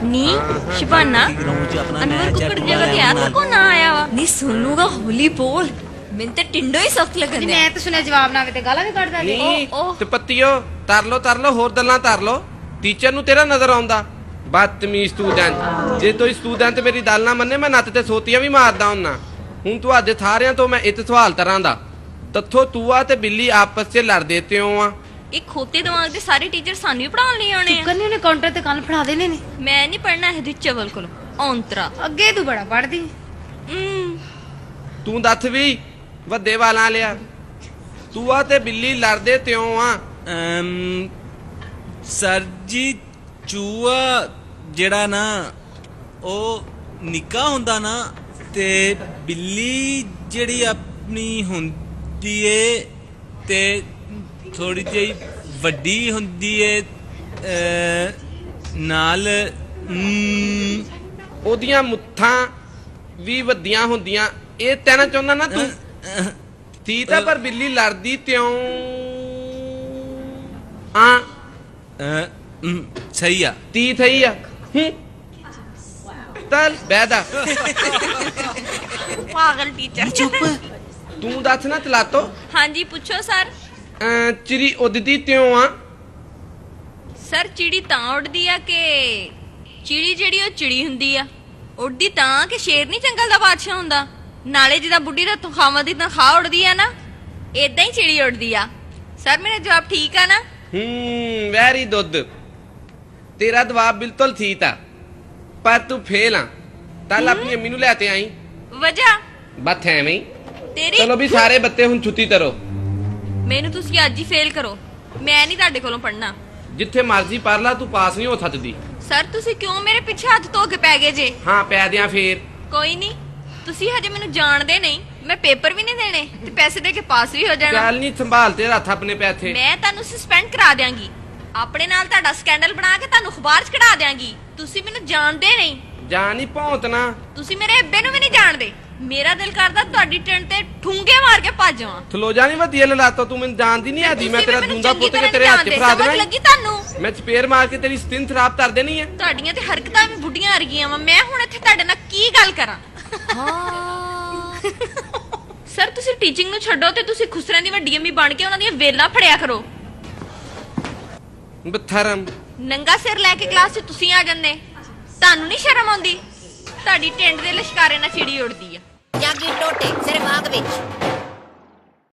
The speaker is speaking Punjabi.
ਨੀ ਸ਼ਬਾਨਾ ਅਨਵਰ ਕੁੱਕੜ ਜਗ੍ਹਾ ਤੇ ਆ ਕੋ ਨਾ ਆਇਆ ਵਾ ਨੀ ਸੋਨੂਗਾ ਹੋਲੀ ਬੋਲ ਮੈਨੂੰ ਤੇ ਟਿੰਡੋ ਹੀ ਸਖਤ ਲੱਗਦਾ ਮੈਂ ਤਾਂ ਸੁਣਿਆ ਜਵਾਬ ਨਾ ਆਵੇ ਤੇ ਗਾਲਾਂ ਵੀ ਕੱਢਦਾ ਨਹੀਂ ਤੇ ਪੱਤੀਓ ਤਰ ਲੋ ਹੋਰ ਗੱਲਾਂ ਤਰ ਲੋ ਟੀਚਰ ਨੂੰ ਤੇਰਾ ਨਜ਼ਰ ਆਉਂਦਾ ਬਦਤਮੀਜ਼ ਸਟੂਡੈਂਟ ਜੇ ਕੋਈ ਸਟੂਡੈਂਟ ਮੇਰੀ ਗੱਲ ਨਾ ਮੰਨੇ ਮੈਂ ਨੱਤ ਤੇ ਸੋਤੀਆਂ ਵੀ ਮਾਰਦਾ ਹੁੰਨਾ ਹੁਣ ਤੁਹਾਡੇ ਸਾਰਿਆਂ ਤੋਂ ਮੈਂ ਇੱਕ ਸਵਾਲ ਤਰ੍ਹਾਂ ਦਾ ਤੱਥੋਂ ਤੂੰ ਆ ਤੇ ਬਿੱਲੀ ਆਪਸ 'ਚ ਲੜਦੇ ਤਿਉਂ ਆ ਇਹ ਖੋਤੇ ਦਿਮਾਗ ਦੇ ਸਾਰੇ ਟੀਚਰ ਸਾਨੂੰ ਹੀ ਪੜਾਉਣ ਲਈ ਆਉਣੇ ਆ ਕਰਨੀ ਉਹਨੇ ਕਾਊਂਟਰ ਤੇ ਕੱਲ ਪੜਾ ਦੇਣੇ ਨੇ ਮੈਂ ਨਹੀਂ ਪੜਨਾ ਇਹ ਦੀ ਚਵਲ ਕੋਲ ਔਂਤਰਾ ਅੱਗੇ ਤੂੰ ਬੜਾ ਪੜਦੀ ਤੂੰ ਦੱਸ ਵੀ ਵੱਡੇ ਵਾਲਾਂ ਲਿਆ ਤੂੰ ਆ ਤੇ ਬਿੱਲੀ ਲੜਦੇ ਤਿਉਂ ਆ ਸਰ ਜੀ ਚੂਹਾ ਜਿਹੜਾ ਨਾ ਉਹ ਨਿੱਕਾ ਹੁੰਦਾ ਨਾ ਤੇ ਬਿੱਲੀ ਜਿਹੜੀ ਆਪਣੀ ਹੁੰਦੀ ਏ ਤੇ ਥੋੜੀ ਜਿਹੀ ਵੱਡੀ ਹੁੰਦੀ ਏ ਨਾਲ ਉਹਦੀਆਂ ਮੁੱਠਾਂ ਵੀ ਵੱਡੀਆਂ ਹੁੰਦੀਆਂ ਇਹ ਕਹਿਣਾ ਚਾਹੁੰਦਾ ਨਾ ਤੂੰ ਠੀਕ ਆ ਪਰ ਬਿੱਲੀ ਲੜਦੀ ਤਿਉਂ ਆ ਸਹੀ ਆ ਤੀ ਥਈ ਆ ਤਲ ਬੈਦਾ ਪਾਗਲ ਟੀਚਰ ਚੁੱਪ ਤੂੰ ਦੱਸ ਨਾ ਚਲਾਤੋ ਹਾਂਜੀ ਪੁੱਛੋ ਸਰ ਚਿੜੀ ਉੱਡਦੀ ਤਿਉਂ ਆ ਸਰ ਚਿੜੀ ਤਾਂ ਉੱਡਦੀ ਆ ਕਿ ਚਿੜੀ ਜਿਹੜੀ ਉਹ ਚਿੜੀ ਹੁੰਦੀ ਆ ਉੱਡਦੀ ਤਾਂ ਕਿ ਸ਼ੇਰ ਨਹੀਂ ਜੰਗਲ ਦਾ ਬਾਦਸ਼ਾਹ ਹੁੰਦਾ ਨਾਲੇ ਜਿਹਦਾ ਬੁੱਢੀ ਦਾ ਤਨਖਾਹਾਂ ਦੀ ਤਨਖਾਹ ਉੱਡਦੀ ਆ ਨਾ ਏਦਾਂ ਹੀ ਚਿੜੀ ਉੱਡਦੀ ਆ ਸਰ ਮੇਰਾ ਜਵਾਬ ਠੀਕ ਆ ਨਾ ਵੈਰੀ ਦੁੱਧ ਤੇਰਾ ਜਵਾਬ ਬਿਲਕੁਲ ਠੀਕ ਆ ਪਰ ਤੂੰ ਫੇਲ ਆ ਕੱਲ ਆਪਣੀ ਅੰਮੀ ਨੂੰ ਲੈ ਤੇ ਆਈ ਵਜ੍ਹਾ ਬਸ ਐਵੇਂ ਤੇਰੀ ਚਲੋ ਵੀ ਸਾਰੇ ਬੱਤੇ ਹੁਣ ਛੁੱਟੀ ਕਰੋ ਮੈਨੂੰ ਤੁਸੀਂ ਅੱਜ ਹੀ ਫੇਲ ਕਰੋ ਮੈਂ ਨਹੀਂ ਤੁਹਾਡੇ ਕੋਲੋਂ ਪੜਨਾ ਜਿੱਥੇ ਮਰਜ਼ੀ ਪੜ ਲਾ ਤੂੰ ਪਾਸ ਨਹੀਂ ਹੋ ਸਕਦੀ ਸਰ ਤੁਸੀਂ ਕਿਉਂ ਮੇਰੇ ਪਿੱਛੇ ਹੱਥ ਧੋ ਕੇ ਪੈ ਗਏ ਜੇ ਹਾਂ ਪੈ ਦਿਆਂ ਫੇਰ ਕੋਈ ਨਹੀਂ ਤੁਸੀਂ ਹਜੇ ਮੈਨੂੰ ਜਾਣਦੇ ਨਹੀਂ ਮੈਂ ਪੇਪਰ ਵੀ ਨਹੀਂ ਦੇਣੇ ਤੇ ਪੈਸੇ ਦੇ ਕੇ ਪਾਸ ਵੀ ਹੋ ਜਾਣਾ ਗੱਲ ਨਹੀਂ ਸੰਭਾਲ ਤੇ ਹੱਥ ਆਪਣੇ ਪੈਸੇ ਮੈਂ ਤੁਹਾਨੂੰ ਸਸਪੈਂਡ ਕਰਾ ਦਿਆਂਗੀ ਆਪਣੇ ਨਾਲ ਤੁਹਾਡਾ ਸਕੈਂਡਲ ਬਣਾ ਕੇ ਤੁਹਾਨੂੰ ਅਖਬਾਰ 'ਚ ਕਢਾ ਦਿਆਂਗੀ ਤੁਸੀਂ ਮੈਨੂੰ ਜਾਣਦੇ ਨਹੀਂ ਜਾਣ ਹੀ ਭੌਂਤਣਾ ਤੁਸੀਂ ਮੇਰੇ ਅੱਬੇ ਨੂੰ ਵੀ ਨਹੀਂ ਜਾਣਦੇ ਮੇਰਾ ਦਿਲ ਕਰਦਾ ਤੁਹਾਡੀ ਟਿੰਡ ਤੇ ਠੂੰਗੇ ਮਾਰ ਕੇ ਭੱਜ ਜਾਵਾਂ ਥਲੋਜਾ ਨਹੀਂ ਵਧੀਆ ਲਾਤਾ ਤੂੰ ਮੈਨੂੰ ਜਾਣਦੀ ਨਹੀਂ ਆਦੀ ਮੈਂ ਤੇਰਾ ਮੈਨੂੰ ਦੂੰਦਾ ਚੰਗੀ ਪੁੱਤ ਕੇ ਤਰ੍ਹਾਂ ਤੇਰੇ ਹੱਥ 'ਚ ਜਾਣਦੇ, ਫੜਾ ਸਮਝ ਦੇਣਾ ਲੱਗੀ ਤੁਹਾਨੂੰ ਮੈਂ ਚਪੇੜ ਮਾਰ ਕੇ ਤੇਰੀ ਸਕਿਨ ਖਰਾਬ ਕਰ ਦੇਣੀ ਹੈ ਤੁਹਾਡੀਆਂ ਤੇ ਹਰਕਤਾਂ ਵੀ ਬੁੱਢੀਆਂ ਵਰਗੀਆਂ ਵਾ ਮੈਂ ਹੁਣ ਇੱਥੇ ਤੁਹਾਡੇ ਨਾਲ ਕੀ ਗੱਲ ਕਰਾਂ ਸਰ ਤੁਸੀਂ ਟੀਚਿੰਗ ਨੂੰ ਛੱਡੋ ਤੇ ਤੁਸੀਂ ਖੁਸਰਿਆਂ ਦੀ ਵੱਡੀ ਅੰਮੀ ਬਣ ਕੇ ਉਹਨਾਂ ਦੀਆਂ ਵੇਲਾਂ ਫੜਿਆ ਕਰੋ ਬਥਰਮ ਨੰਗਾ ਸਿਰ ਲੈ ਕੇ ਕਲਾਸ 'ਚ ਤੁਸੀਂ ਆ ਜਾਂਦੇ ਤੁਹਾਨੂੰ ਨਹੀਂ ਸ਼ਰਮ ਆਉਂਦੀ ਤੁਹਾਡੀ ਟਿੰਡ ਦੇ ਲਿਸ਼ਕਾਰੇ ਨਾਲ ਚਿੜੀ ਉੜਦੀ ਆ ਜਾਗੀ ਟੋਟੇ ਸਿਰ ਬਾਗ ਵਿੱਚ